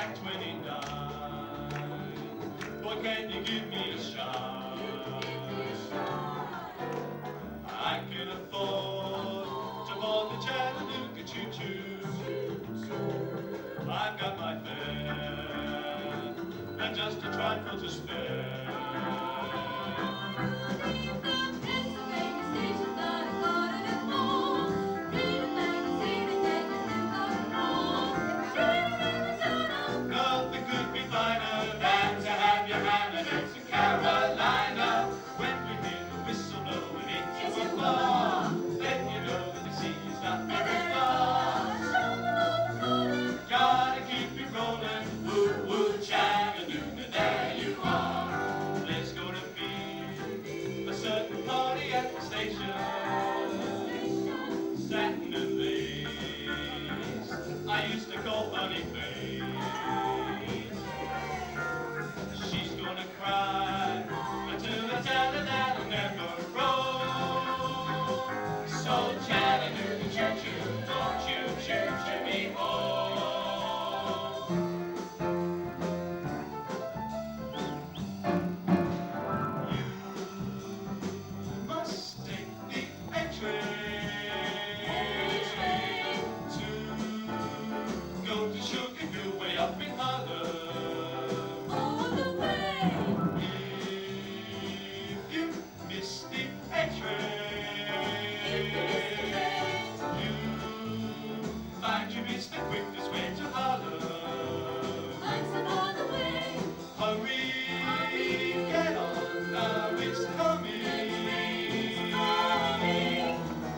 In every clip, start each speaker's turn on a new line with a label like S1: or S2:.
S1: track 29. Boy, can you give me a shot? I can afford to board the Chattanooga choo-choo. I've got my fare and just a trifle to spare. Nothing could be finer than to have your hand in Exit Carolina. When we hear the whistle blowing into a bar, then you know that the sea is not very far. Gotta keep it rolling, woo woo Chattanooga, there you are. There's gonna be a certain party at the station, satin and lace, I used to call Funny Face. She's gonna cry until I tell her that I'll never roll. So Chattanooga choo-choo, don't you choo-choo me home. You must take the A train to go to Sugarhill way up in Harlem. If you miss the A train, you find you miss the quickest way to Harlem. Hurry, get on, now it's coming.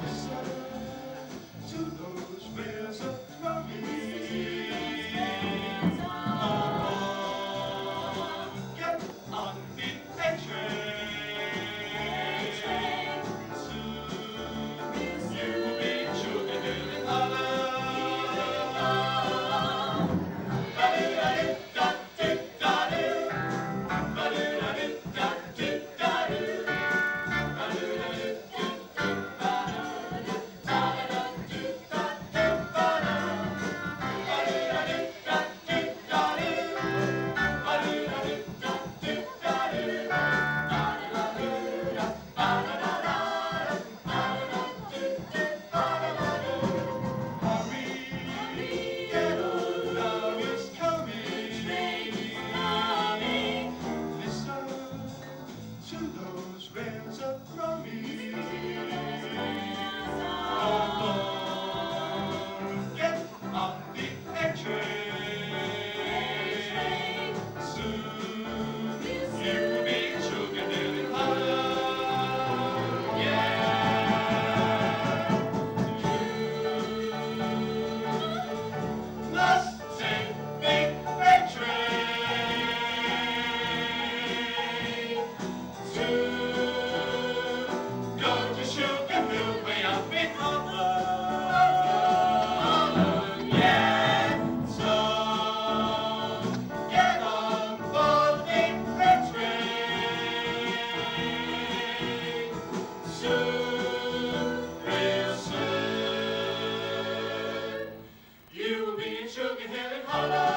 S1: Listen to those rails a-thrumming. Get on the A train. Soon you will be in Sugarhill in Harlem. Sugarhill in Harlem.